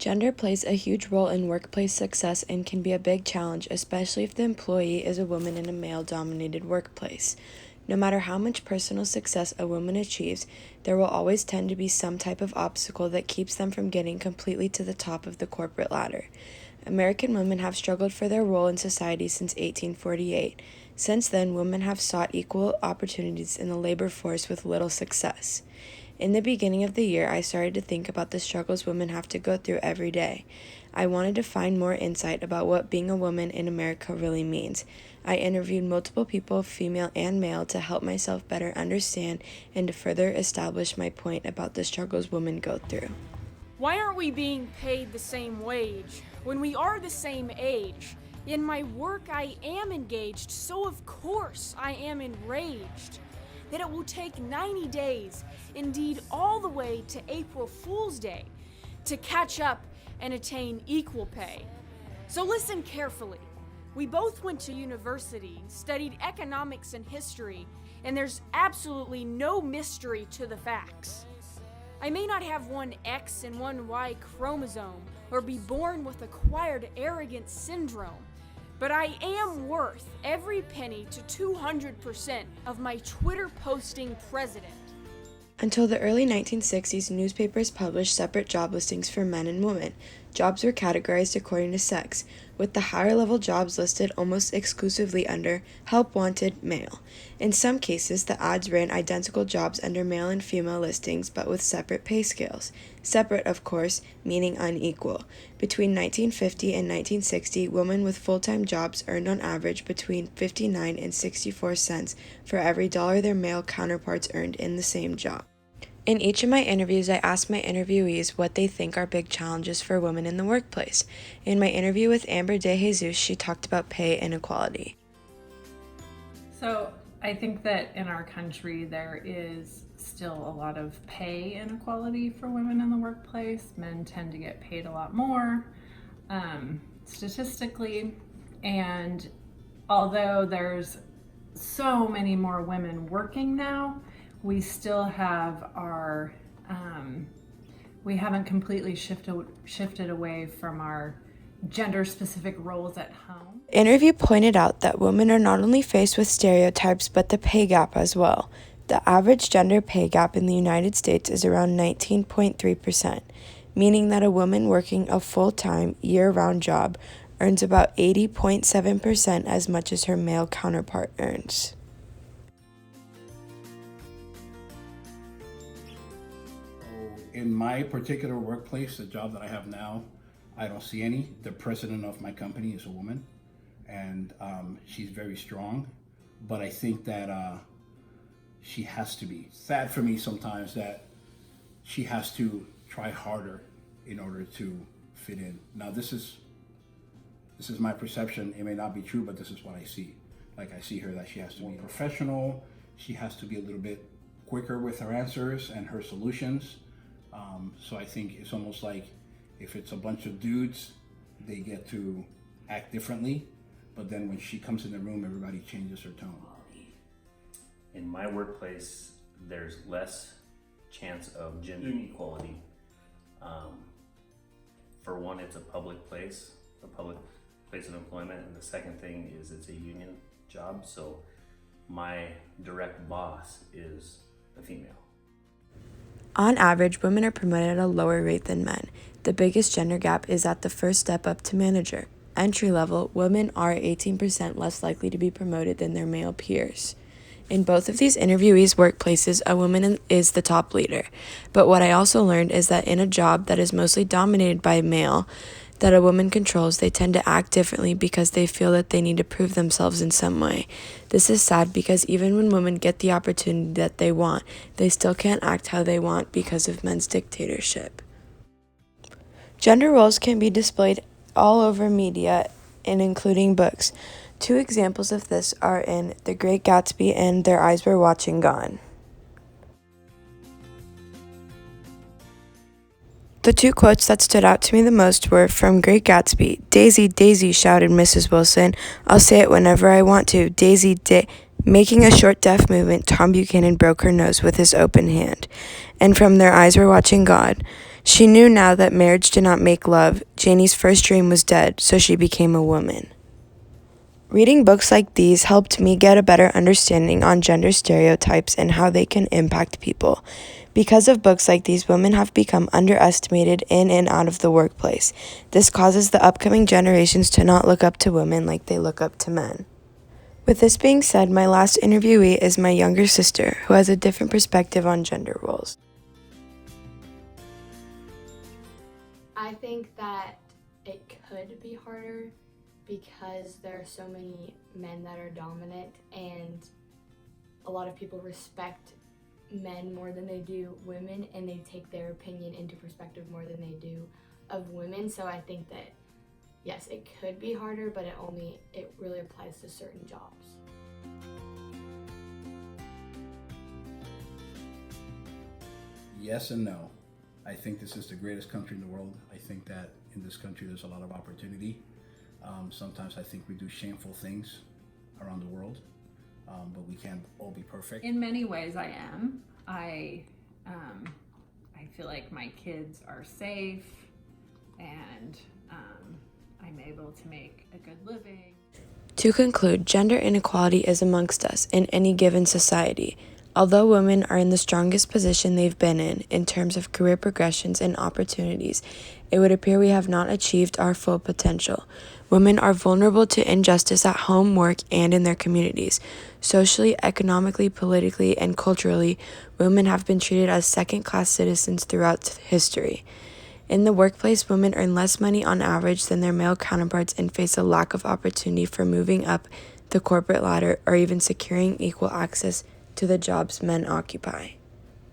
Gender plays a huge role in workplace success and can be a big challenge, especially if the employee is a woman in a male-dominated workplace. No matter how much personal success a woman achieves, there will always tend to be some type of obstacle that keeps them from getting completely to the top of the corporate ladder. American women have struggled for their role in society since 1848. Since then, women have sought equal opportunities in the labor force with little success. In the beginning of the year, I started to think about the struggles women have to go through every day. I wanted to find more insight about what being a woman in America really means. I interviewed multiple people, female and male, to help myself better understand and to further establish my point about the struggles women go through. Why aren't we being paid the same wage when we are the same age? In my work, I am engaged, so of course I am enraged that it will take 90 days, indeed all the way to April Fool's Day, to catch up and attain equal pay. So listen carefully. We both went to university, studied economics and history, and there's absolutely no mystery to the facts. I may not have one X and one Y chromosome, or be born with acquired arrogance syndrome, but I am worth every penny to 200% of my Twitter posting president. Until the early 1960s, newspapers published separate job listings for men and women. Jobs were categorized according to sex, with the higher-level jobs listed almost exclusively under Help Wanted Male. In some cases, the ads ran identical jobs under male and female listings, but with separate pay scales. Separate, of course, meaning unequal. Between 1950 and 1960, women with full-time jobs earned on average between 59 and 64 cents for every dollar their male counterparts earned in the same job. In each of my interviews, I asked my interviewees what they think are big challenges for women in the workplace. In my interview with Amber De Jesus, she talked about pay inequality. So I think that in our country there is still a lot of pay inequality for women in the workplace. Men tend to get paid a lot more, statistically, and although there's so many more women working now, we still have our, we haven't completely shifted away from our gender-specific roles at home. The interview pointed out that women are not only faced with stereotypes, but the pay gap as well. The average gender pay gap in the United States is around 19.3%, meaning that a woman working a full-time, year-round job earns about 80.7% as much as her male counterpart earns. In my particular workplace, the job that I have now, I don't see any. The president of my company is a woman, and she's very strong, but I think that she has to be. Sad for me sometimes that she has to try harder in order to fit in. Now this is my perception. It may not be true, but this is what I see. Like, I see her that she has to be professional, she has to be a little bit quicker with her answers and her solutions. So I think it's almost like if it's a bunch of dudes, they get to act differently, but then when she comes in the room, everybody changes her tone. In my workplace, there's less chance of gender equality. For one, it's a public place of employment, and the second thing is it's a union job, so my direct boss is a female. On average, women are promoted at a lower rate than men. The biggest gender gap is at the first step up to manager. Entry level, women are 18% less likely to be promoted than their male peers. In both of these interviewees' workplaces, a woman is the top leader. But what I also learned is that in a job that is mostly dominated by male, that a woman controls, they tend to act differently because they feel that they need to prove themselves in some way. This is sad because even when women get the opportunity that they want, they still can't act how they want because of men's dictatorship. Gender roles can be displayed all over media and including books. Two examples of this are in The Great Gatsby and Their Eyes Were Watching God. The two quotes that stood out to me the most were from Great Gatsby. "Daisy, Daisy," shouted Mrs. Wilson. "I'll say it whenever I want to. Daisy, Making a short deaf movement, Tom Buchanan broke her nose with his open hand. And from Their Eyes Were Watching God, She knew now that marriage did not make love. Janie's first dream was dead, so she became a woman. Reading books like these helped me get a better understanding on gender stereotypes and how they can impact people. Because of books like these, women have become underestimated in and out of the workplace. This causes the upcoming generations to not look up to women like they look up to men. With this being said, my last interviewee is my younger sister, who has a different perspective on gender roles. I think that it could be harder because there are so many men that are dominant, and a lot of people respect men more than they do women, and they take their opinion into perspective more than they do of women. So I think that yes, it could be harder, but it really applies to certain jobs. Yes and no. I think this is the greatest country in the world. I think that in this country there's a lot of opportunity. Sometimes I think we do shameful things around the world, but we can't all be perfect. In many ways, I am. I feel like my kids are safe, and I'm able to make a good living. To conclude, gender inequality is amongst us in any given society. Although women are in the strongest position they've been in terms of career progressions and opportunities, it would appear we have not achieved our full potential. Women are vulnerable to injustice at home, work, and in their communities. Socially, economically, politically, and culturally, women have been treated as second-class citizens throughout history. In the workplace, women earn less money on average than their male counterparts and face a lack of opportunity for moving up the corporate ladder or even securing equal access to the jobs men occupy.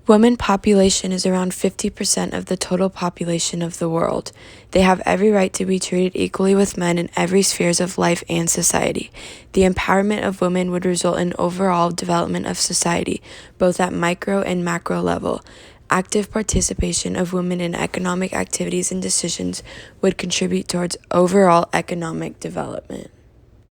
Women population is around 50% of the total population of the world. They have every right to be treated equally with men in every spheres of life and society. The empowerment of women would result in overall development of society, both at micro and macro level. Active participation of women in economic activities and decisions would contribute towards overall economic development.